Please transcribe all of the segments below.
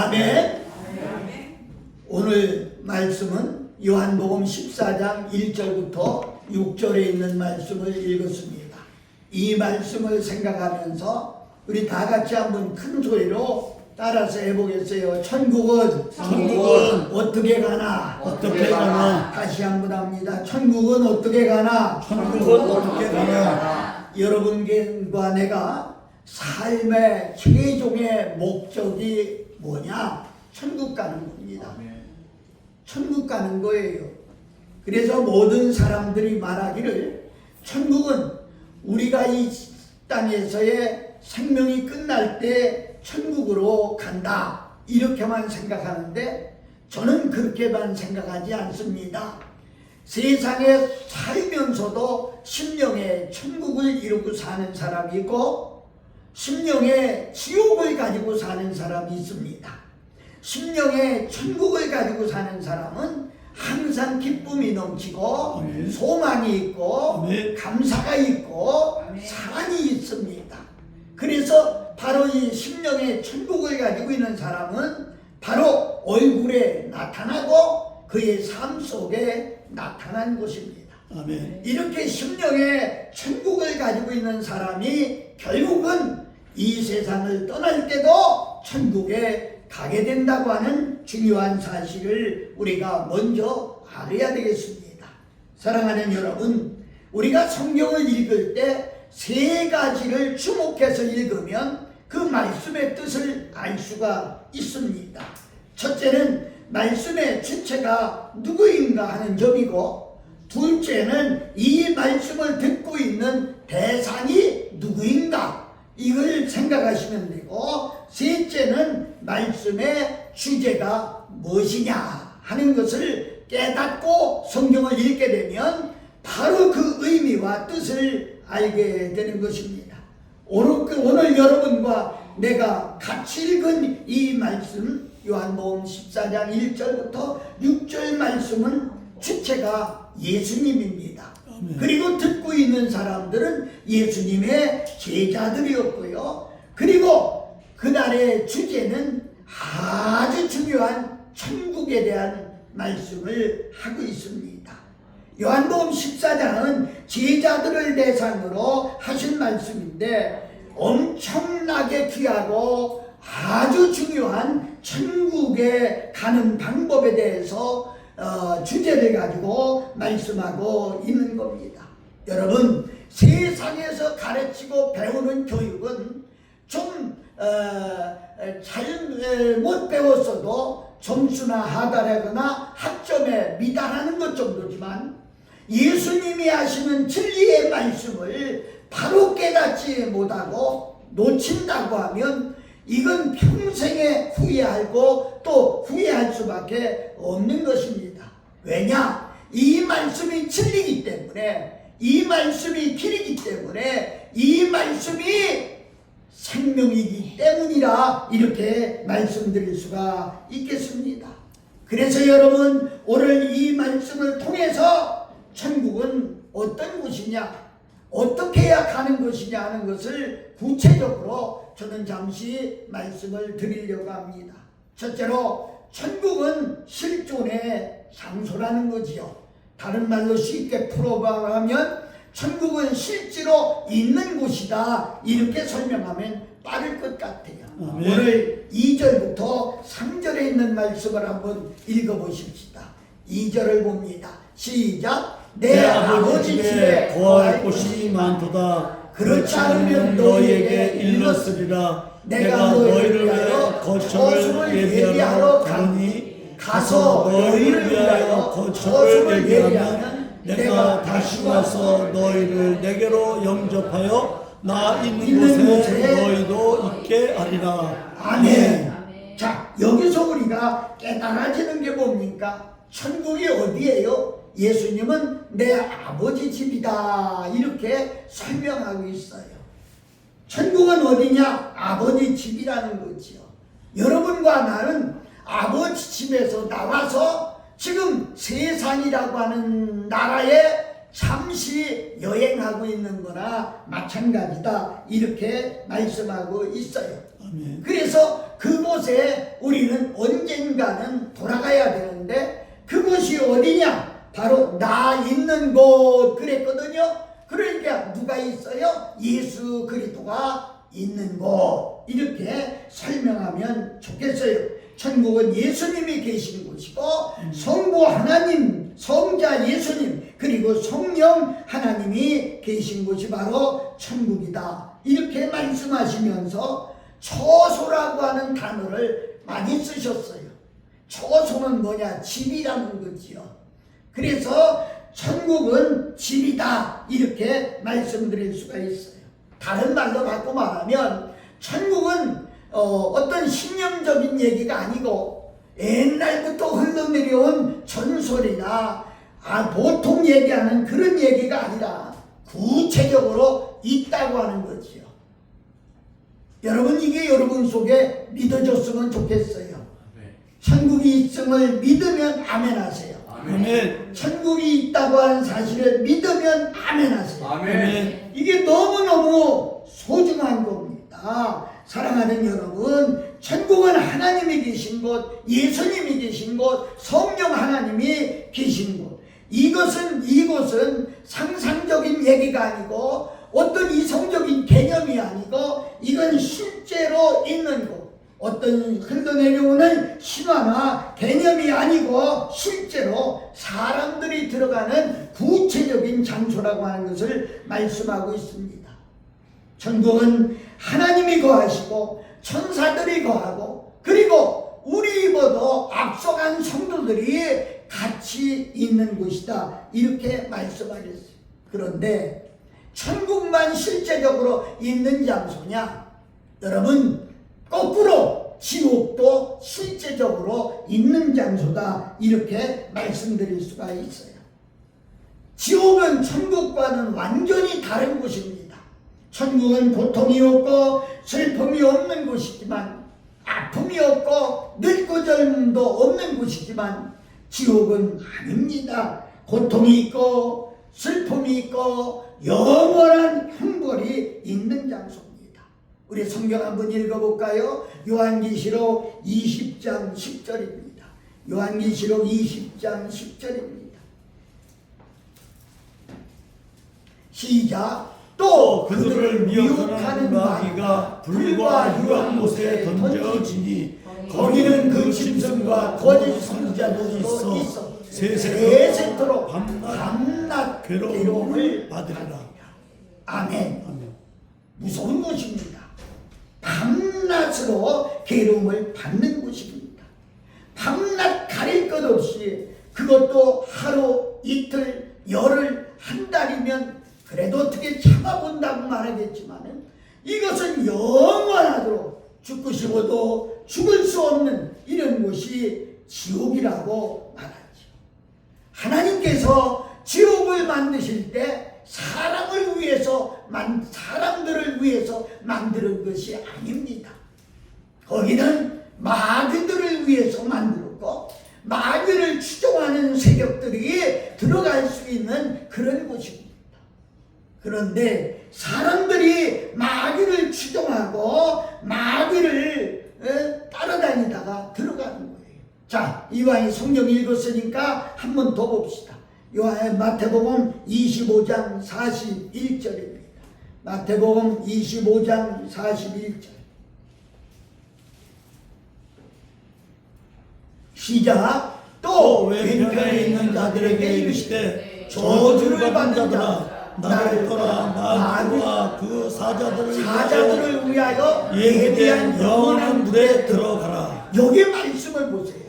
아멘. 오늘 말씀은 요한복음 14장 1절부터 6절에 있는 말씀을 읽었습니다. 이 말씀을 생각하면서 우리 다 같이 한번 큰 소리로 따라서 해보겠어요. 천국은 어떻게 가나? 어떻게 가나? 다시 한번 합니다. 천국은 어떻게 가나? 천국은 어떻게 가나? 여러분과 내가 삶의 최종의 목적이 뭐냐? 천국 가는 겁니다. 천국 가는 거예요. 그래서 모든 사람들이 말하기를 천국은 우리가 이 땅에서의 생명이 끝날 때 천국으로 간다, 이렇게만 생각하는데 저는 그렇게만 생각하지 않습니다. 세상에 살면서도 심령의 천국을 이루고 사는 사람이 있고 심령의 지옥을 가지고 사는 사람이 있습니다. 심령의 천국을 가지고 사는 사람은 항상 기쁨이 넘치고 소망이 있고 감사가 있고 사랑이 있습니다. 그래서 바로 이 심령의 천국을 가지고 있는 사람은 바로 얼굴에 나타나고 그의 삶 속에 나타난 것입니다. 아멘. 이렇게 심령의 천국을 가지고 있는 사람이 결국은 이 세상을 떠날 때도 천국에 가게 된다고 하는 중요한 사실을 우리가 먼저 알아야 되겠습니다. 사랑하는 여러분, 우리가 성경을 읽을 때 세 가지를 주목해서 읽으면 그 말씀의 뜻을 알 수가 있습니다. 첫째는 말씀의 주체가 누구인가 하는 점이고, 둘째는 이 말씀을 듣고 있는 대상이 누구인가, 이걸 생각하시면 되고, 셋째는 말씀의 주제가 무엇이냐 하는 것을 깨닫고 성경을 읽게 되면 바로 그 의미와 뜻을 알게 되는 것입니다. 오늘 여러분과 내가 같이 읽은 이 말씀, 요한복음 14장 1절부터 6절 말씀은 주체가 예수님입니다. 그리고 듣고 있는 사람들은 예수님의 제자들이었고요. 그리고 그날의 주제는 아주 중요한 천국에 대한 말씀을 하고 있습니다. 요한복음 14장은 제자들을 대상으로 하신 말씀인데 엄청나게 귀하고 아주 중요한 천국에 가는 방법에 대해서 주제를 가지고 말씀하고 있는 겁니다. 여러분, 세상에서 가르치고 배우는 교육은 좀 잘 못 배웠어도 점수나 하달하거나 학점에 미달하는 것 정도지만 예수님이 하시는 진리의 말씀을 바로 깨닫지 못하고 놓친다고 하면 이건 평생에 후회하고 또 후회할 수밖에 없는 것입니다. 왜냐? 이 말씀이 진리이기 때문에, 이 말씀이 길이기 때문에, 이 말씀이 생명이기 때문이라 이렇게 말씀드릴 수가 있겠습니다. 그래서 여러분, 오늘 이 말씀을 통해서 천국은 어떤 곳이냐, 어떻게 해야 가는 것이냐 하는 것을 구체적으로 저는 잠시 말씀을 드리려고 합니다. 첫째로, 천국은 실존의 장소라는 거지요. 다른 말로 쉽게 풀어가면 천국은 실제로 있는 곳이다, 이렇게 설명하면 빠를 것 같아요. 아멘. 오늘 2절부터 3절에 있는 말씀을 한번 읽어보십시다. 2절을 봅니다. 시작. 내 아버지 집에 거할 곳이 많도다. 그렇지 않으면 너희에게 일렀으리라. 내가 너희를 위하여 거처를 예비하러 가니 가서 너희를 위하여 거처를 예비하면 내가 다시 와서 너희를 내게로 영접하여 나 있는 곳에 너희도 있게 하리라. 아멘. 자, 여기서 우리가 깨달아지는 게 뭡니까? 천국이 어디예요? 예수님은 내 아버지 집이다, 이렇게 설명하고 있어요. 천국은 어디냐? 아버지 집이라는 거지요. 여러분과 나는 아버지 집에서 나와서 지금 세상이라고 하는 나라에 잠시 여행하고 있는 거나 마찬가지다, 이렇게 말씀하고 있어요. 아멘. 그래서 그곳에 우리는 언젠가는 돌아가야 되는데 그곳이 어디냐? 바로 나 있는 곳 그랬거든요. 그러니까 누가 있어요? 예수 그리스도가 있는 곳. 이렇게 설명하면 좋겠어요. 천국은 예수님이 계신 곳이고 성부 하나님, 성자 예수님, 그리고 성령 하나님이 계신 곳이 바로 천국이다. 이렇게 말씀하시면서 처소라고 하는 단어를 많이 쓰셨어요. 처소는 뭐냐? 집이라는 거지요. 그래서 천국은 집이다. 이렇게 말씀드릴 수가 있어요. 다른 말로 바꿔 말하면 천국은 어떤 신념적인 얘기가 아니고 옛날부터 흘러내려온 전설이나 보통 얘기하는 그런 얘기가 아니라 구체적으로 있다고 하는 거지요. 여러분 이게 여러분 속에 믿어졌으면 좋겠어요. 천국이 있음을 믿으면 아멘 하세요. 아멘. 천국이 있다고 하는 사실을 믿으면 아멘 하세요. 아멘. 이게 너무너무 소중한 겁니다. 사랑하는 여러분, 천국은 하나님이 계신 곳, 예수님이 계신 곳, 성령 하나님이 계신 곳. 이곳은 상상적인 얘기가 아니고 어떤 이성적인 개념이 아니고 이건 실제로 있는 곳. 어떤 흘러내려오는 신화나 개념이 아니고 실제로 사람들이 들어가는 구체적인 장소라고 하는 것을 말씀하고 있습니다. 천국은 하나님이 거하시고 천사들이 거하고 그리고 우리보다 앞서간 성도들이 같이 있는 곳이다. 이렇게 말씀하셨어요. 그런데 천국만 실제적으로 있는 장소냐? 여러분 거꾸로 지옥도 실제적으로 있는 장소다. 이렇게 말씀드릴 수가 있어요. 지옥은 천국과는 완전히 다른 곳입니다. 천국은 고통이 없고 슬픔이 없는 곳이지만 아픔이 없고 늙고 젊음도 없는 곳이지만 지옥은 아닙니다. 고통이 있고 슬픔이 있고 영원한 형벌이 있는 장소입니다. 우리 성경 한번 읽어볼까요? 요한계시록 20장 10절입니다. 요한계시록 20장 10절입니다. 시작. 또 그들을 미혹하는 마귀가 불과 유황 못에 던져지니 거기는 그 짐승과 거짓 선지자들이 있어 세세토록 밤낮 괴로움을 받으리라. 아멘. 무서운 곳입니다. 밤낮으로 괴로움을 받는 곳입니다. 밤낮 가릴 것 없이 그것도 하루, 이틀, 열흘, 한 달이면 그래도 어떻게 참아본다고 말하겠지만은 이것은 영원하도록 죽고 싶어도 죽을 수 없는 이런 곳이 지옥이라고 말하죠. 하나님께서 지옥을 만드실 때 사람들을 위해서 만드는 것이 아닙니다. 거기는 마귀들을 위해서 만들었고 마귀를 추종하는 세력들이 들어갈 수 있는 그런 곳입니다. 그런데 사람들이 마귀를 추종하고 마귀를 따라다니다가 들어가는 거예요. 자, 이왕이 성경 읽었으니까 한 번 더 봅시다. 마태복음 25장 41절입니다. 마태복음 25장 41절. 시작. 또 왼편에 있는 자들에게 이르시되 저주를 받는 자들아 나를 떠나 마귀와 그 사자들을 위하여 예비한 영원한 불에 들어가라. 여기 말씀을 보세요.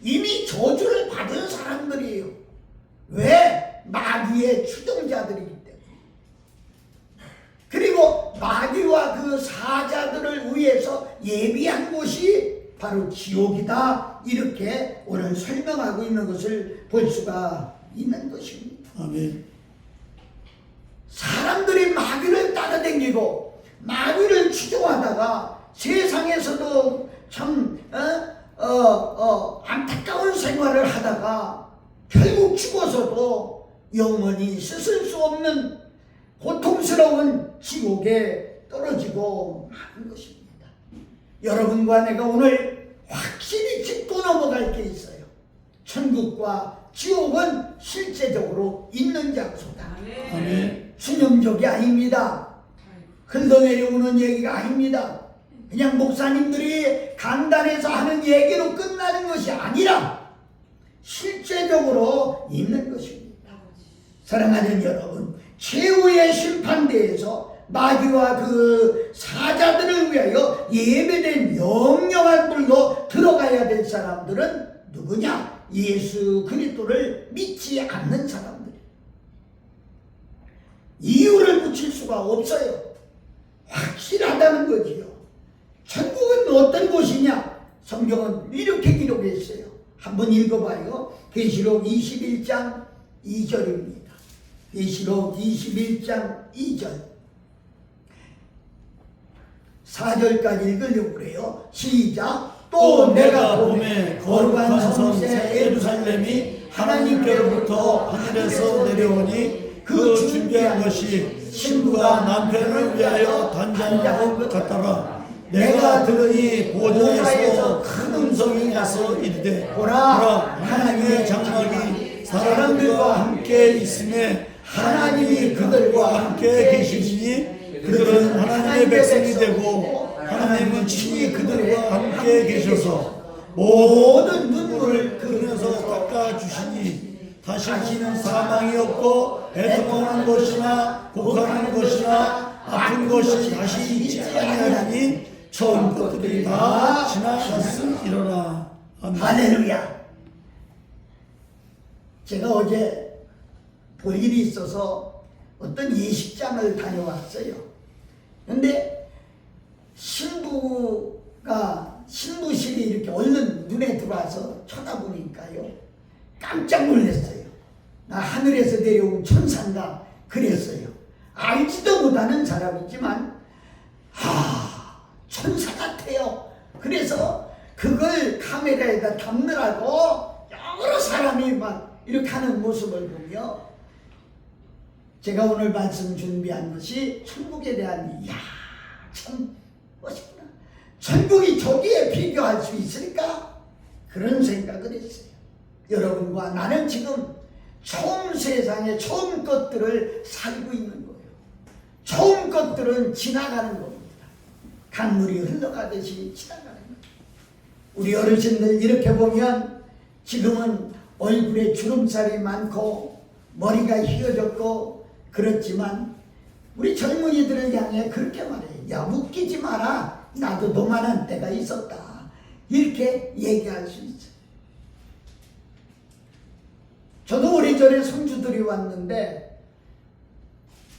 이미 저주를 받은 사람들이에요. 왜? 마귀의 추종자들이기 때문에. 그리고 마귀와 그 사자들을 위해서 예비한 곳이 바로 지옥이다. 이렇게 오늘 설명하고 있는 것을 볼 수가 있는 것입니다. 아멘. 사람들이 마귀를 따라다니고 마귀를 추종하다가 세상에서도 참 안타까운 생활을 하다가 결국 죽어서도 영원히 씻을 수 없는 고통스러운 지옥에 떨어지고 마는 것입니다. 여러분과 내가 오늘 확실히 짚고 넘어갈 게 있어요. 천국과 지옥은 실제적으로 있는 장소다. 아멘. 수념적이 아닙니다. 흘러내려오는 얘기가 아닙니다. 그냥 목사님들이 강단에서 하는 얘기로 끝나는 것이 아니라 실제적으로 있는 것입니다. 사랑하는 여러분, 최후의 심판대에서 마귀와 그 사자들을 위하여 예배된 영영한 불로 들어가야 될 사람들은 누구냐? 예수 그리스도를 믿지 않는 사람들. 이유를 붙일 수가 없어요. 확실하다는 거지요. 천국은 어떤 곳이냐? 성경은 이렇게 기록했어요. 한번 읽어봐요. 계시록 21장 2절입니다. 계시록 21장 2절 4절까지 읽으려고 그래요. 시작. 또 내가 보매 거룩한 성새 예루살렘이 하나님께로부터 하늘에서 내려오니 그 준비한 것이 신부가 남편을 위하여 단장한 것 같더라. 내가 들으니 보좌에서 큰 음성이 나서 이르되 보라, 하나님의 장막이 사람들과 함께 있음에 하나님이 그들과 함께 계시니 그들은 하나님의 백성이 되고 하나님은 친히 그들과 함께 계셔서 모든 눈물을 그늘에서 닦아주시니 다시는 사망이 없고 애통하는 것이나 곡하는 것이나 아픈 것이 다시 있지 아니하니 처음 것들이 다 지나갔으리라. 할렐루야. 제가 어제 볼 일이 있어서 어떤 예식장을 다녀왔어요. 근데 신부가 신부실이 이렇게 얼른 눈에 들어와서 쳐다보니까요, 깜짝 놀랐어요. 나 하늘에서 내려온 천사인가 그랬어요. 알지도 못하는 사람이지만 천사 같아요. 그래서 그걸 카메라에다 담느라고 여러 사람이 막 이렇게 하는 모습을 보며 제가 오늘 말씀 준비한 것이 천국에 대한, 이야, 참 멋있구나. 천국이 저기에 비교할 수 있을까? 그런 생각을 했어요. 여러분과 나는 지금 처음 세상에 처음 것들을 살고 있는 거예요. 처음 것들은 지나가는 겁니다. 강물이 흘러가듯이 지나가는 거예요. 우리 어르신들 이렇게 보면 지금은 얼굴에 주름살이 많고 머리가 휘어졌고 그렇지만 우리 젊은이들을 향해 그렇게 말해요. 야, 웃기지 마라. 나도 노만한 때가 있었다. 이렇게 얘기할 수 있어요. 저도 오래전에 손주들이 왔는데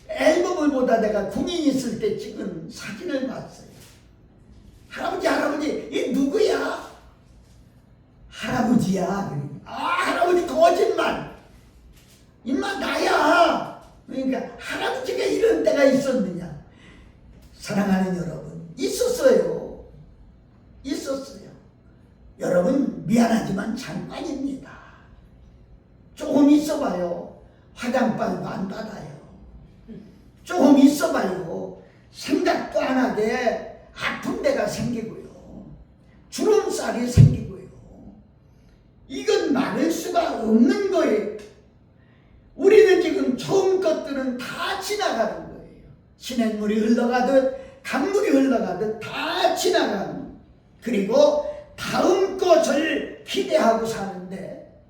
앨범을 보다 내가 군인 있을 때 찍은 사진을 봤어요. 할아버지 이 누구야? 할아버지야. 할아버지 거짓말. 임마 나야. 그러니까 할아버지가 이런 때가 있었느냐? 사랑하는 여러분, 있었어요. 여러분 미안하지만 잠깐입니다. 조금 있어봐요. 화장빨도 안 받아요. 조금 있어봐요. 생각도 안 하게 아픈 데가 생기고요. 주름살이 생기고요. 이건 막을 수가 없는 거예요. 우리는 지금 처음 것들은 다 지나가는 거예요. 시냇물이 흘러가듯 강물이 흘러가듯 다 지나가는, 그리고 다음 것을 기대하고 사는데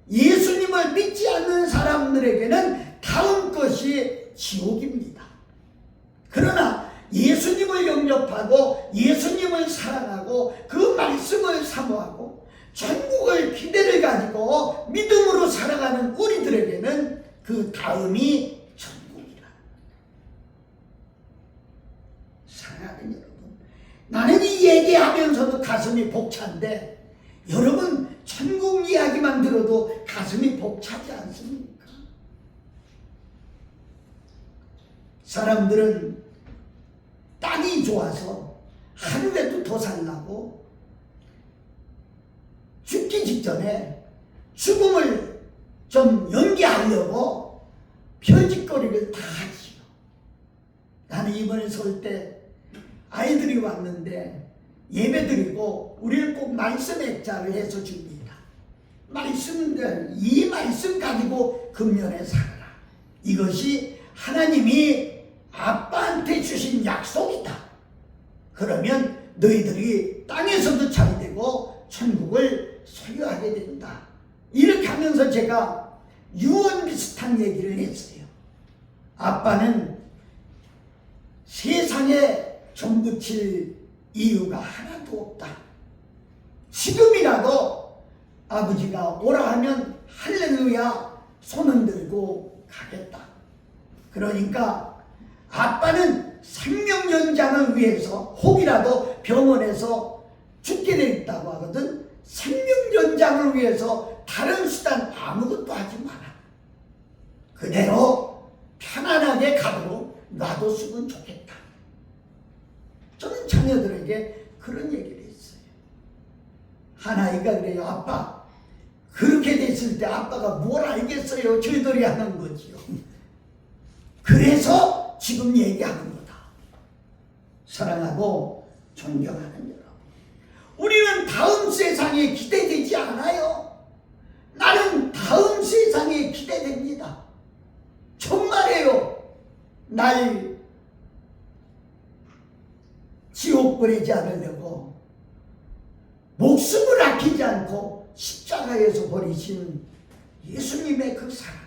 예수님을 믿지 않는 사람들에게는 다음 것이 지옥입니다. 그러나 예수님을 영접하고 예수님을 사랑하고 그 말씀을 사모하고 천국을 기대를 가지고 믿음으로 살아가는 우리들에게는 그 다음이 천국이라. 사랑하는 여러분, 나는 이 얘기하면서도 가슴이 벅찬데 여러분 천국 이야기만 들어도 가슴이 벅차지 않습니까? 사람들은 땅이 좋아서 하루라도 더 살라고 죽기 직전에 죽음을 좀 연기하려고 편집거리를 다 하지요. 나는 이번에 설 때 아이들이 왔는데 예배드리고 우리는 꼭 말씀 액자를 해서 줍니다. 이 말씀 가지고 금년에 살아라. 이것이 하나님이 아빠한테 주신 약속이다. 그러면 너희들이 땅에서도 잘 되고 천국을 소유하게 된다. 이렇게 하면서 제가 유언 비슷한 얘기를 했어요. 아빠는 세상에 정붙일 이유가 하나도 없다. 지금이라도 아버지가 오라 하면 할렐루야 손 흔들고 가겠다. 그러니까 아빠는 생명 연장을 위해서 혹이라도 병원에서 죽게 돼 있다고 하거든. 생명 연장을 위해서 다른 수단 아무것도 하지 마라. 그대로 편안하게 가도록 놔뒀으면 좋겠다. 저는 자녀들에게 그런 얘기를 했어요. 하나이가 그래요. 아빠, 그렇게 됐을 때 아빠가 뭘 알겠어요? 저희들이 하는 거지요. 그래서 지금 얘기하는 거다. 사랑하고 존경하는 여러분, 우리는 다음 세상에 기대되지 않아요. 나는 다음 세상에 기대됩니다. 정말이에요. 날 지옥 보내지 않으려고 목숨을 아끼지 않고 십자가에서 버리신 예수님의 그 사랑,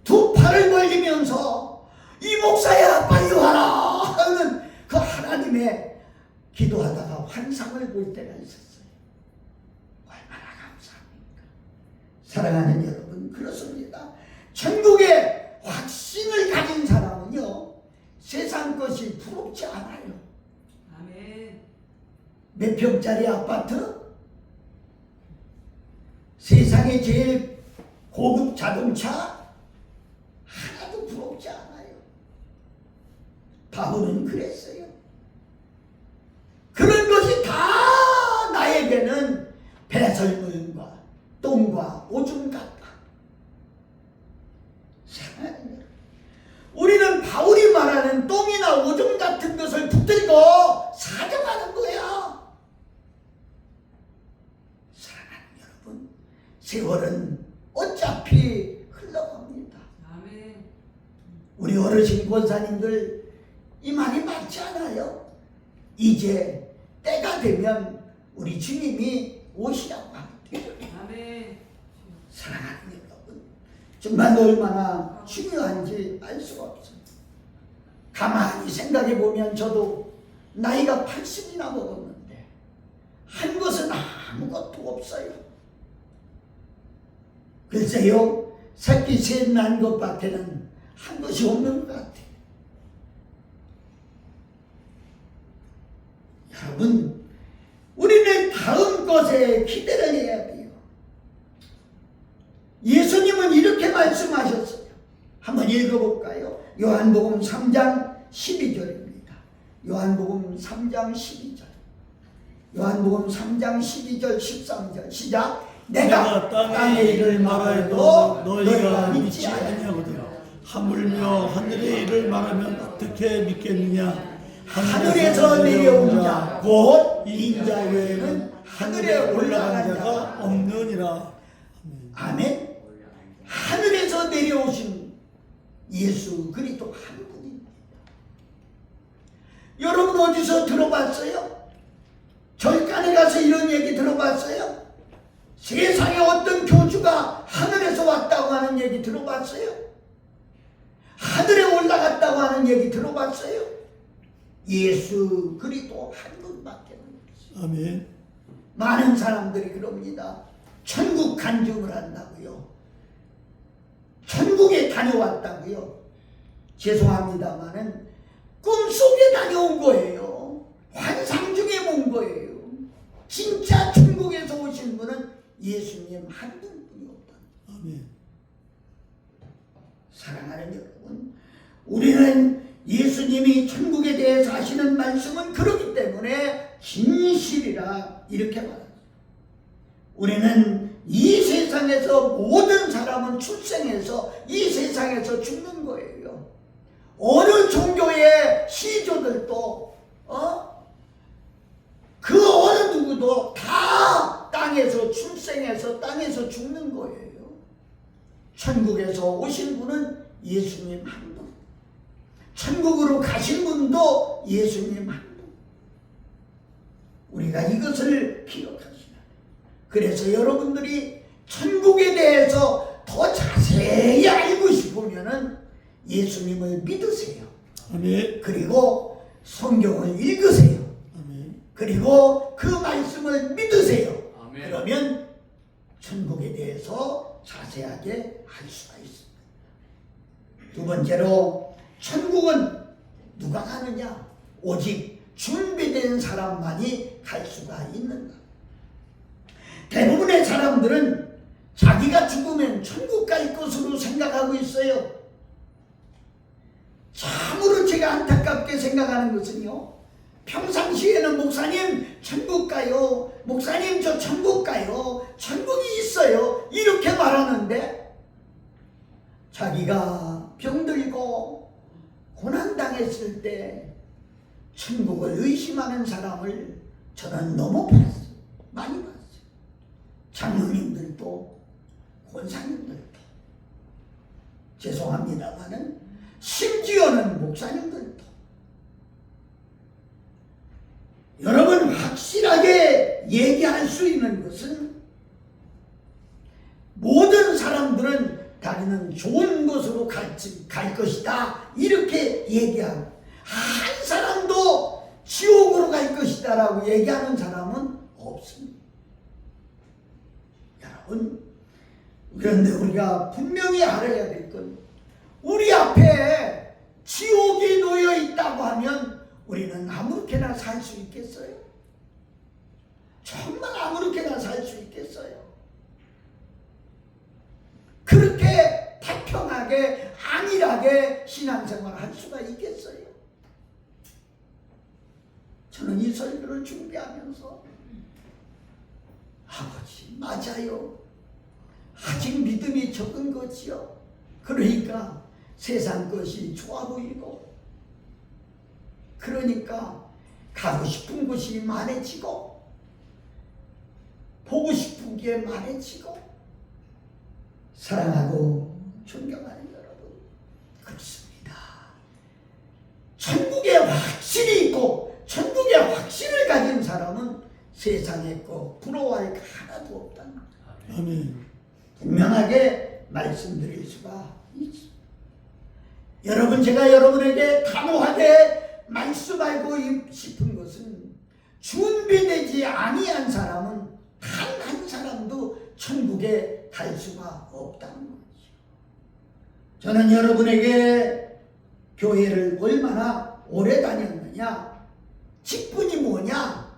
두 팔을 벌리면서 이 목사야 빨리 와라 하는 그 하나님의 기도하다가 환상을 볼 때가 있었어요. 얼마나 감사합니까? 사랑하는 여러분, 그렇습니다. 천국의 확신을 가진 사람은요, 세상 것이 부럽지 않아요. 아멘. 몇 평짜리 아파트? 세상에 제일 고급 자동차? 하나도 부럽지 않아요. 바울은 그랬어요. 그런 것이 다 나에게는 배설물과 똥과 오줌 같다. 사랑하는 여러분, 우리는 바울이 말하는 똥이나 오줌 같은 것을 붙들고 사정하는 거야. 사랑하는 여러분, 세월은 어차피 흘러갑니다. 아멘. 우리 어르신 권사님들 이 말이 맞지 않아요? 이제 때가 되면 우리 주님이 오시라고 합니다. 아멘. 사랑하는 여러분, 정말 얼마나 중요한지 알 수가 없어요. 가만히 생각해 보면 저도 나이가 80이나 먹었는데 한 것은 아무것도 없어요. 글쎄요, 새끼 셋 난 것밖에는 한 것이 없는 것 같아요. 여러분, 우리는 다음 것에 기대를 해야 돼요. 예수님은 이렇게 말씀하셨어요. 한번 읽어볼까요? 요한복음 3장 12절입니다. 요한복음 3장 12절. 요한복음 3장 12절 13절 시작. 내가 땅의 일을 말하여도 너희가 믿지 아니하거든. 하물며 하늘의 일을 말하면 어떻게 믿겠느냐. 하늘에서 내려온 자 곧 인자 외에는 하늘에 올라간 자가 없느니라. 아멘. 하늘에서 내려오신 예수 그리스도 한 분입니다. 여러분 어디서 들어봤어요? 절간에 가서 이런 얘기 들어봤어요? 세상에 어떤 교주가 하늘에서 왔다고 하는 얘기 들어봤어요? 하늘에 올라갔다고 하는 얘기 들어봤어요? 예수 그리스도 한 분밖에 없어요. 아멘. 많은 사람들이 그럽니다. 천국 간증을 한다고요. 천국에 다녀왔다고요. 죄송합니다마는 꿈속에 다녀온 거예요. 환상 중에 본 거예요. 진짜 천국에서 오신 분은 예수님 한 분뿐이 없다. 아멘. 사랑하는 여러분, 우리는 예수님이 천국에 대해서 하시는 말씀은 그렇기 때문에 진실이라 이렇게 말합니다. 우리는 이 세상에서 모든 사람은 출생해서 이 세상에서 죽는 거예요. 어느 종교의 시조들도 그 어느 누구도 다 땅에서 출생해서 땅에서 죽는 거예요. 천국에서 오신 분은 예수님 한 분, 천국으로 가신 분도 예수님 한 분. 우리가 이것을 기억하시라. 그래서 여러분들이 천국에 대해서 더 자세히 알고 싶으면은 예수님을 믿으세요. 아멘. 그리고 성경을 읽으세요. 아멘. 그리고 그 말씀을 믿으세요. 아멘. 그러면 천국에 대해서 자세하게 알 수가 있습니다. 두 번째로 천국은 누가 가느냐? 오직 준비된 사람만이 갈 수가 있는가? 대부분의 사람들은 자기가 죽으면 천국 갈 것으로 생각하고 있어요. 참으로 제가 안타깝게 생각하는 것은요, 평상시에는 목사님 천국 가요, 목사님 저 천국 가요, 천국이 있어요 이렇게 말하는데 자기가 병들고 고난당했을 때 천국을 의심하는 사람을 저는 너무 봤어요. 많이 봤어요. 장로님들도 권사님들도 죄송합니다마는 심지어는 목사님들도. 여러분, 확실하게 얘기할 수 있는 것은 모든 사람들은 자기는 좋은 곳으로 갈 것이다 이렇게 얘기하고, 한 사람도 지옥으로 갈 것이다 라고 얘기하는 사람은 없습니다. 여러분, 그런데 우리가 분명히 알아야 될 건, 우리 앞에 지옥이 놓여 있다고 하면 우리는 아무렇게나 살 수 있겠어요? 정말 아무렇게나 살 수 있겠어요? 그렇게 태평하게 안일하게 신앙생활을 할 수가 있겠어요? 저는 이 설교를 준비하면서 아버지 맞아요. 아직 믿음이 적은 거지요. 그러니까 세상 것이 좋아 보이고, 그러니까 가고 싶은 곳이 많아지고, 보고 싶은 게 많아지고, 사랑하고 존경하는 여러분, 그렇습니다. 천국에 확신이 있고 천국에 확신을 가진 사람은 세상에 거 부러워할 게 하나도 없다는 거예요. 아멘. 분명하게 말씀드릴 수가 있습니다. 여러분, 제가 여러분에게 단호하게 말씀하고 싶은 것은, 준비되지 아니한 사람은 단 한 사람도 천국에 갈 수가 없다는 거죠. 저는 여러분에게 교회를 얼마나 오래 다녔느냐, 직분이 뭐냐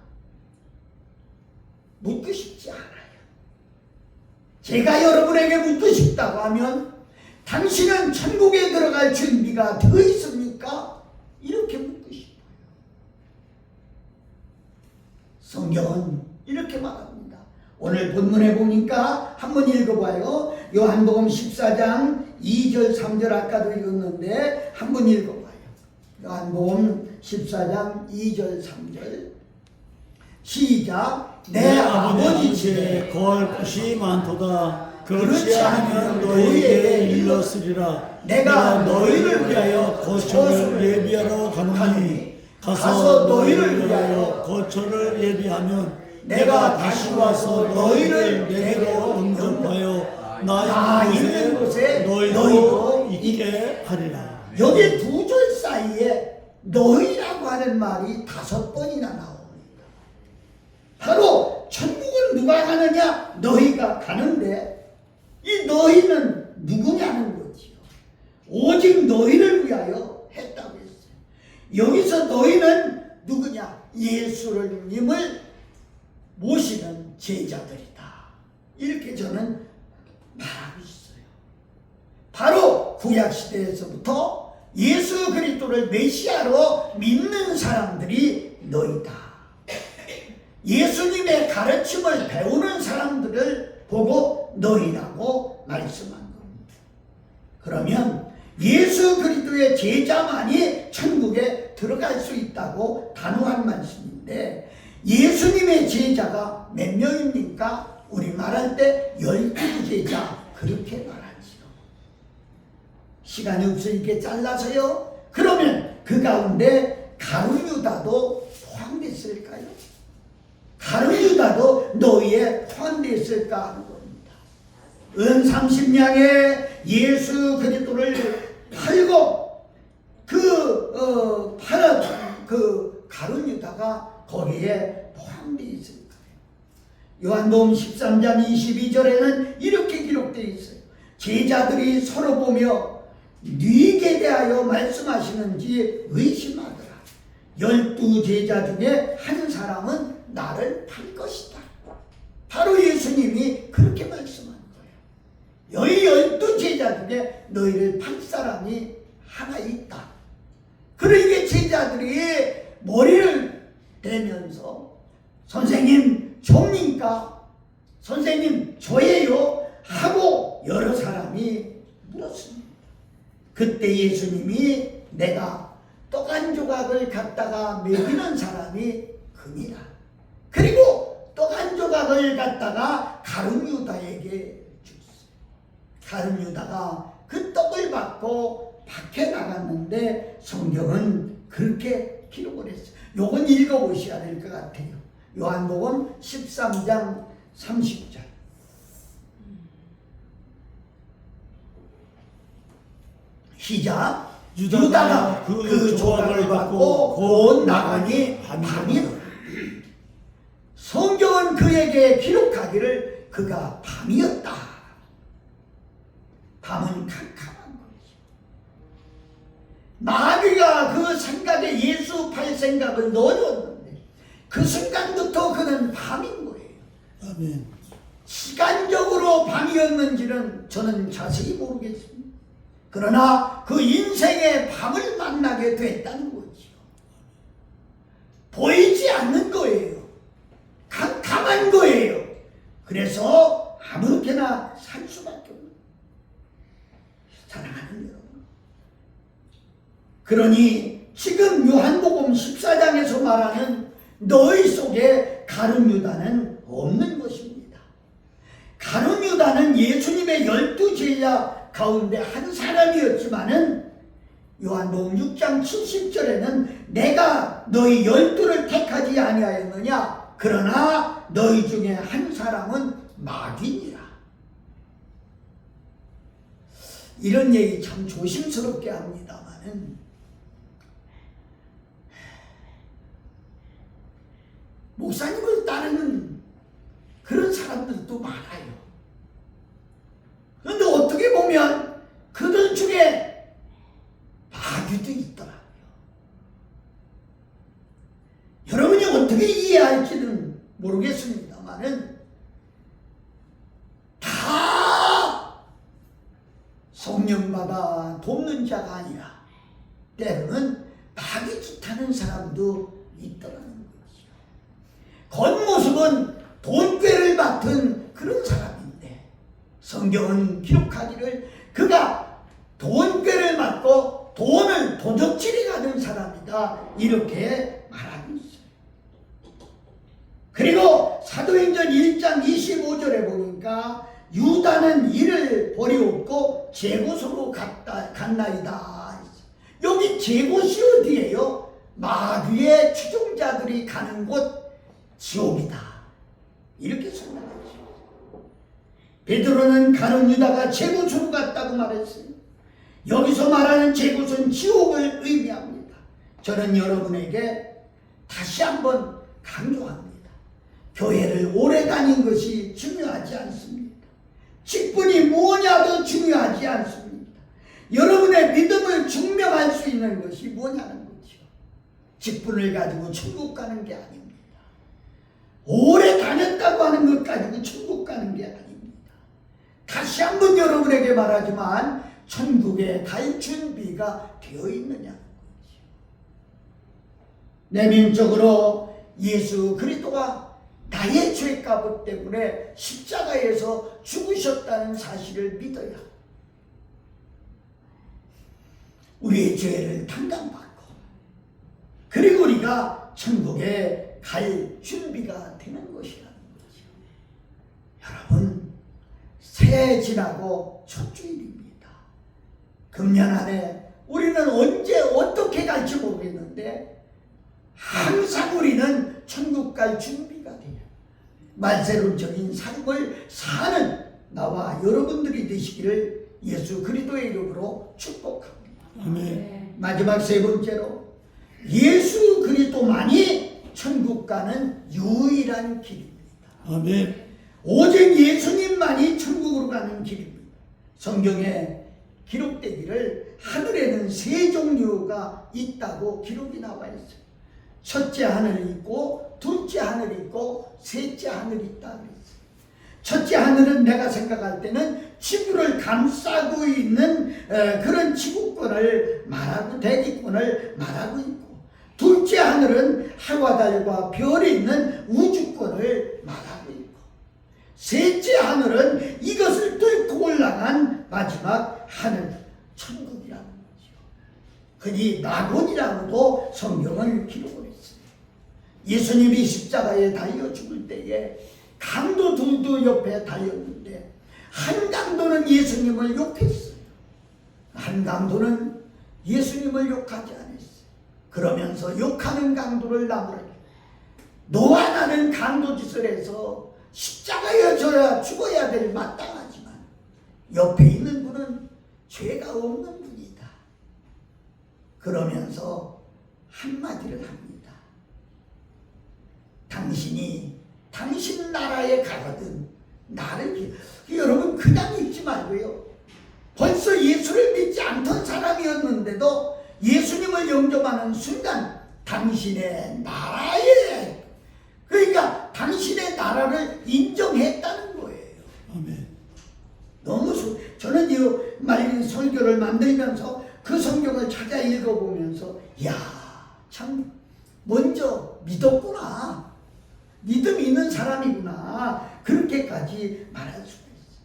묻고 싶지 않아요. 제가 여러분에게 묻고 싶다고 하면, 당신은 천국에 들어갈 준비가 되어 있습니까? 이렇게 묻고 싶어요. 성경은 이렇게 말합니다. 오늘 본문에 보니까 한번 읽어봐요. 요한복음 14장 2절 3절 아까도 읽었는데 한번 읽어봐요. 요한복음 14장 2절 3절 시작. 내 아버지 집에 거할 곳이 많도다. 그렇지 그렇지 않으면 않으면 너희에게 일렀으리라. 내가 너희를 위하여 거처를 예비하러 가노니 가서 너희를 위하여 거처를 예비하면 내가 다시 와서 너희를 내게로 응접하여 나 있는 곳에 너희도 있게 하리라. 여기 두 절 사이에 너희라고 하는 말이 5번이나 나옵니다. 바로 천국은 누가 가느냐? 너희가 가는데, 이 너희는 누구냐는 거지요. 오직 너희를 위하여 했다고 했어요. 여기서 너희는 누구냐? 예수님을 모시는 제자들이다. 이렇게 저는 말하고 있어요. 바로 구약시대에서부터 예수 그리스도를 메시아로 믿는 사람들이 너희다. 예수님의 가르침을 배우는 사람들을 보고 너희라고 말씀한 겁니다. 그러면 예수 그리스도의 제자만이 천국에 들어갈 수 있다고 단호한 말씀인데, 예수님의 제자가 몇 명입니까? 우리 말할 때 12제자 그렇게 말하지요. 시간이 없으니까 잘라서요. 그러면 그 가운데 가룟유다도 포함됐을까요? 가룟유다도 너희에 포함됐을까 하는 겁니다. 은 30냥에 예수 그리스도를 팔고 팔았던 그 가룟유다가 거기에 포함되어 있을 거예요. 요한복음 13장 22절에는 이렇게 기록되어 있어요. 제자들이 서로 보며 네게 대하여 말씀하시는지 의심하더라. 12제자 중에 한 사람은 나를 팔 것이다. 바로 예수님이 그렇게 말씀한 거예요. 여기 12제자 중에 너희를 팔 사람이 하나 있다. 그러니까 제자들이 머리를 대면서 선생님 접니까? 선생님 저예요? 하고 여러 사람이 물었습니다. 그때 예수님이 내가 떡 한 조각을 갖다가 먹이는 사람이 금이라. 그리고 떡 한 조각을 갖다가 가룟유다에게 줬어요. 가룟유다가 그 떡을 받고 밖에 나갔는데 성경은 그렇게 기록을 했어요. 요건 읽어보셔야 될 것 같아요. 요한복음 13장 30절. 시작. 유다가 그 조각을 받고 곧 나가니 밤이라. 성경은 그에게 기록하기를 그가 밤이었다. 밤은 캄캄한 거지. 마귀가 그 생각에 예수 팔 생각을 넣어줬는데 그 순간부터 그는 밤인 거예요. 아멘. 시간적으로 밤이었는지는 저는 자세히 모르겠습니다. 그러나 그 인생의 밤을 만나게 됐다는 거지요. 보이지 않는 거예요. 캄캄한 거예요. 그래서 아무렇게나 살 수밖에 없는. 사랑하는 여러분, 그러니 지금 요한복음 14장에서 말하는 너희 속에 가룟유다는 없는 것입니다. 가룟유다는 예수님의 12제자 가운데 한 사람이었지만은 요한복음 6장 70절에는 내가 너희 12를 택하지 아니하였느냐? 그러나 너희 중에 한 사람은 마귀니라. 이런 얘기 참 조심스럽게 합니다만은 목사님을 따르는 그런 사람들도 많아요. 그런데 어떻게 보면 그들 중에 마귀도 있더라고요. 여러분이 어떻게 이해할지는 모르겠습니다만은 다 성령받아 돕는 자가 아니라 때로는 마귀 짓하는 사람도 있더라는 거죠. 겉모습은 돈꾀를 맡은 그런 사람인데 성경은 기록하기를 그가 돈꾀를 맡고 돈을 도적질해 가는 사람이다 이렇게 말하고 있어요. 그리고 사도행전 1장 25절에 보니까 유다는 이를 버리옵고 제곳으로 갔나이다. 여기 제곳이 어디예요? 마귀의 추종자들이 가는 곳 지옥이다. 이렇게 설명하죠. 베드로는 가룟유다가 제곳으로 갔다고 말했어요. 여기서 말하는 제곳은 지옥을 의미합니다. 저는 여러분에게 다시 한번 강조합니다. 교회를 오래 다닌 것이 중요하지 않습니다. 직분이 뭐냐도 중요하지 않습니다. 여러분의 믿음을 증명할 수 있는 것이 뭐냐는 거죠. 직분을 가지고 천국 가는 게 아닙니다. 오래 다녔다고 하는 것 가지고 천국 가는 게 아닙니다. 다시 한번 여러분에게 말하지만 천국에 갈 준비가 되어 있느냐는 거죠. 내면적으로 예수 그리스도가 나의 죄값 때문에 십자가에서 죽으셨다는 사실을 믿어야 우리의 죄를 담당받고 그리고 우리가 천국에 갈 준비가 되는 것이라는 거죠. 여러분, 새해 지나고 첫 주일입니다. 금년 안에 우리는 언제 어떻게 갈지 모르겠는데 항상 우리는 천국 갈 준비가 돼요. 말세론적인 삶을 사는 나와 여러분들이 되시기를 예수 그리스도의 이름으로 축복합니다. 아멘. 마지막 세 번째로 예수 그리스도만이 천국 가는 유일한 길입니다. 아멘. 오직 예수님만이 천국으로 가는 길입니다. 성경에 기록되기를 하늘에는 세 종류가 있다고 기록이 나와 있어요. 첫째 하늘이 있고 둘째 하늘이 있고 셋째 하늘이 있다 그랬어요. 첫째 하늘은 내가 생각할 때는 지구를 감싸고 있는 그런 지구권을 말하고 대기권을 말하고 있고, 둘째 하늘은 해와 달과 별이 있는 우주권을 말하고 있고, 셋째 하늘은 이것을 뚫고 올라간 마지막 하늘, 천국이라는 거죠. 그니 낙원이라고도 성경을 기록을 했어요. 예수님이 십자가에 달려 죽을 때에 강도 둘도 옆에 달렸는데 한 강도는 예수님을 욕했어요. 한 강도는 예수님을 욕하지 않았어요. 그러면서 욕하는 강도를 나무라게 너와 나는 강도 짓을 해서 십자가에 져야 죽어야 될 마땅하지만 옆에 있는 분은 죄가 없는 분이다. 그러면서 한마디를 합니다. 당신이 당신 나라에 가거든 나를 여러분 그냥 읽지 말고요. 벌써 예수를 믿지 않던 사람이었는데도 예수님을 영접하는 순간 당신의 나라에, 그러니까 당신의 나라를 인정했다는 거예요. 아멘. 너무 저는 이 말린 설교를 만들면서 그 성경을 찾아 읽어보면서 야, 참 먼저 믿었구나, 믿음이 있는 사람이구나, 그렇게까지 말할 수가 있어요.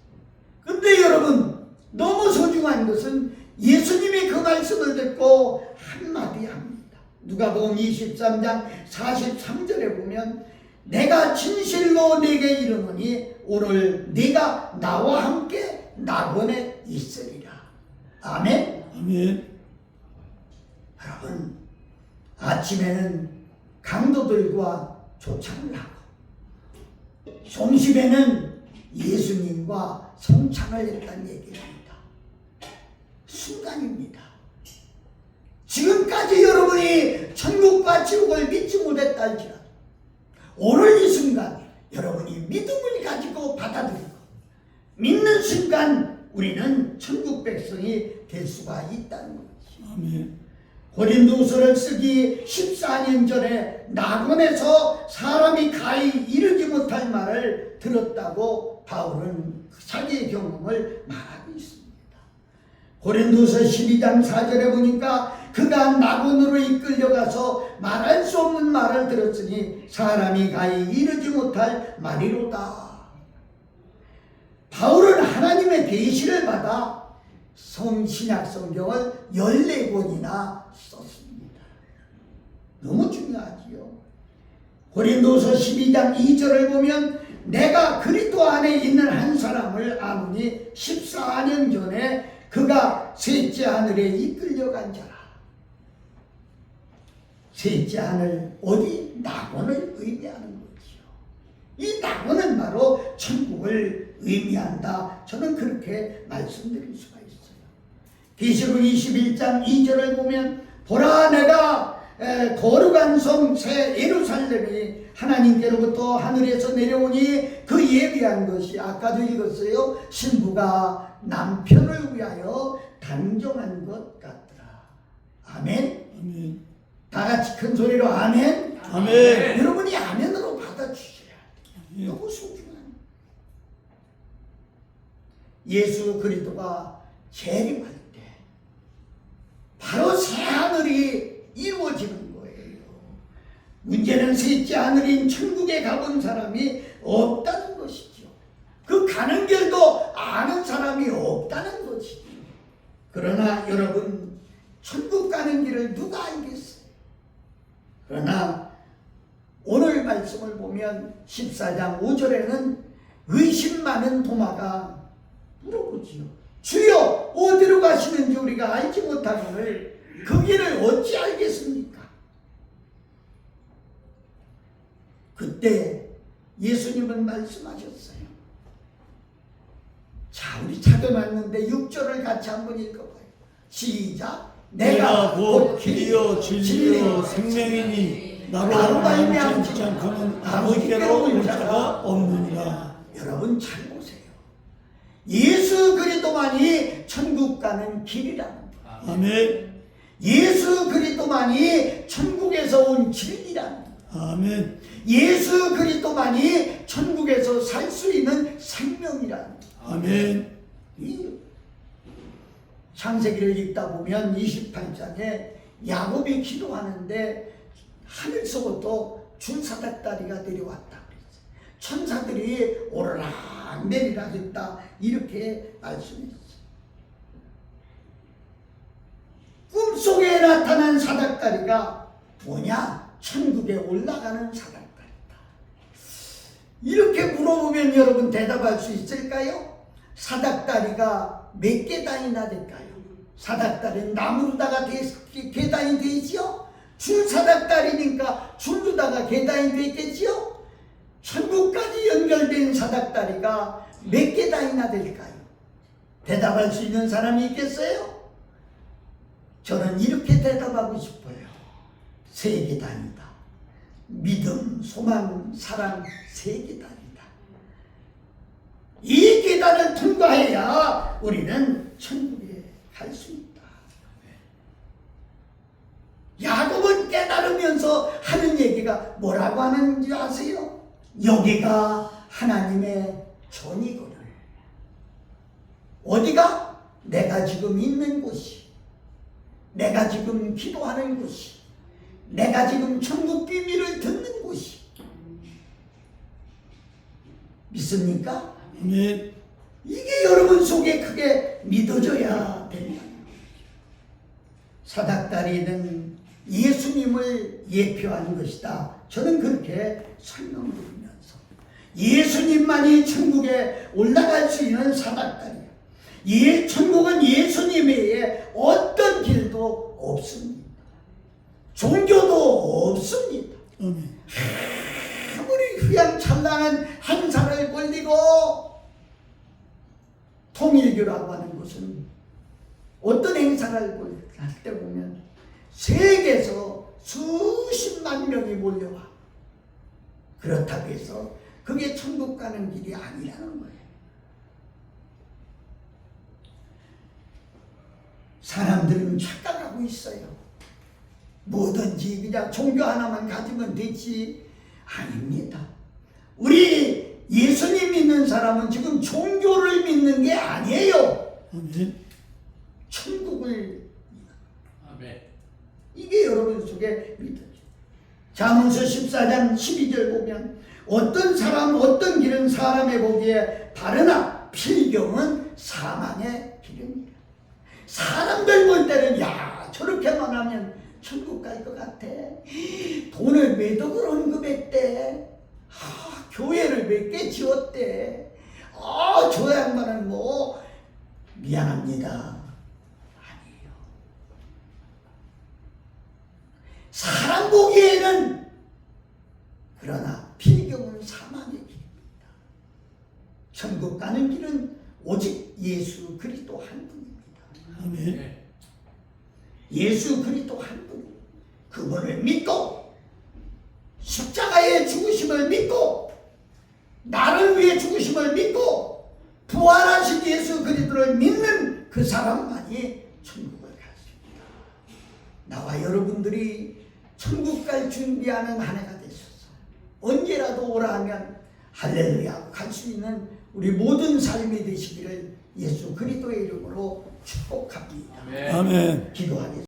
근데 여러분, 너무 소중한 것은 예수님이 그 말씀을 듣고 한마디 합니다. 누가복음 23장 43절에 보면 내가 진실로 네게 이르노니 오늘 네가 나와 함께 낙원에 있으리라. 아멘. 아멘. 여러분, 아침에는 강도들과 조창을 하고 점심에는 예수님과 성찬을 했다는 얘기입니다. 순간입니다. 지금까지 여러분이 천국과 지옥을 믿지 못했다 할지라도 오늘 이 순간 여러분이 믿음을 가지고 받아들이고 믿는 순간 우리는 천국 백성이 될 수가 있다는 거죠. 아멘. 고린도서를 쓰기 14년 전에 낙원에서 사람이 가히 이르지 못할 말을 들었다고 바울은 자기의 경험을 말하고 있습니다. 고린도서 12장 4절에 보니까 그가 낙원으로 이끌려가서 말할 수 없는 말을 들었으니 사람이 가히 이르지 못할 말이로다. 바울은 하나님의 계시를 받아 신약 성경을 14권이나 썼습니다. 너무 중요하지요. 고린도서 12장 2절을 보면 내가 그리스도 안에 있는 한 사람을 아노니 14년 전에 그가 셋째 하늘에 이끌려간 자라. 셋째 하늘, 어디? 낙원을 의미하는 거지요. 이 낙원은 바로 천국을 의미한다. 저는 그렇게 말씀드릴 수가 있어요. 계시록 21장 2절을 보면 보라, 내가 거룩한 성 새 예루살렘이 하나님께로부터 하늘에서 내려오니 그 예비한 것이, 아까도 읽었어요, 신부가 남편을 위하여 단정한 것 같더라. 아멘. 아멘. 다 같이 큰 소리로 아멘. 아멘. 여러분이 아멘으로 받아주셔야 돼요. 너무 소중한. 예수 그리스도가 재림할 때 바로 새 하늘이 이루어지는 거예요. 문제는 셋째 하늘인 천국에 가본 사람이 없다는 것이죠. 그 가는 길도 아는 사람이 없다는 것이죠. 그러나 여러분, 천국 가는 길을 누가 알겠어요? 그러나 오늘 말씀을 보면 14장 5절에는 의심 많은 도마가 물어보지요. 주여 어디로 가시는지 우리가 알지 못하거늘 그 길을 어찌 알겠습니까? 그때 예수님은 말씀하셨어요. 자, 우리 찾아놨는데 6절을 같이 한번 읽어봐요. 시작. 내가 곧 길이요 진리요 생명이니 나로 말미암지 않고는 아버지께로 올 자가 없느니라. 여러분 잘 보세요. 예수 그리스도만이 천국 가는 길이랍니다. 아멘. 예수 그리스도만이 천국에서 온 진리랍니다. 아멘. 예수 그리스도만이 천국에서 살 수 있는 생명이랍니다. 아멘. 이 창세기를 읽다 보면 28장에 야곱이 기도하는데 하늘서부터 줄사닥다리가 내려왔다 그랬어요. 천사들이 오르락 내리락 했다 이렇게 말씀했어요. 꿈속에 나타난 사닥다리가 뭐냐? 천국에 올라가는 사닥다리다. 이렇게 물어보면 여러분 대답할 수 있을까요? 사닥다리가 몇 계단이나 될까요? 사닥다리는 나무로다가 계단이 되지요? 줄 사닥다리니까 줄로다가 계단이 되겠지요? 천국까지 연결된 사닥다리가 몇 계단이나 될까요? 대답할 수 있는 사람이 있겠어요? 저는 이렇게 대답하고 싶어요. 3계단이다. 믿음, 소망, 사랑 3계단이다. 이 계단을 통과해야 우리는 천국에 갈 수 있다. 야곱은 깨달으면서 하는 얘기가 뭐라고 하는지 아세요? 여기가 하나님의 전이거늘. 어디가? 내가 지금 있는 곳이, 내가 지금 기도하는 곳이, 내가 지금 천국 비밀을 듣는 곳이. 믿습니까? 아멘. 이게 여러분 속에 크게 믿어져야 된다. 사닥다리는 예수님을 예표하는 것이다. 저는 그렇게 설명드리면서 예수님만이 천국에 올라갈 수 있는 사닥다리야. 천국은 예수님 외에 어떤 길도 없습니다. 종교도 없습니다. 아멘. 아무리 휘황찬란한 행사를 벌리고 통일교라고 하는 것은 어떤 행사를 할 때 보면 세계에서 수십만 명이 몰려와. 그렇다고 해서 그게 천국 가는 길이 아니라는 거예요. 사람들은 착각하고 있어요. 뭐든지 그냥 종교 하나만 가지면 되지. 아닙니다. 우리 예수님 믿는 사람은 지금 종교를 믿는 게 아니에요. 아멘. 천국을. 아멘. 이게 여러분 속에 믿어져. 잠언서 14장 12절 보면 어떤 사람 어떤 길은 사람의 보기에 바르나 필경은 사망의 길입니다. 사람들 볼 때는 야 저렇게만 하면 천국 갈 것 같아. 돈을 몇 억을 언급했대. 교회를 몇 개 지었대. 저 양반은 뭐 미안합니다. 아니에요. 사람 보기에는 그러나 필경은 사망의 길입니다. 천국 가는 길은 오직 예수 그리스도 한 분입니다. 아멘. 예수 그리스도 한 분. 그분을 믿고 십자가의 죽으심을 믿고 나를 위해 죽으심을 믿고 부활하신 예수 그리스도를 믿는 그 사람만이 천국을 갈 수 있다. 나와 여러분들이 천국 갈 준비하는 한 해가 되셔서 언제라도 오라 하면 할렐루야 갈 수 있는 우리 모든 삶이 되시기를 예수 그리스도의 이름으로 축복합니다. 아멘. 기도하겠습니다.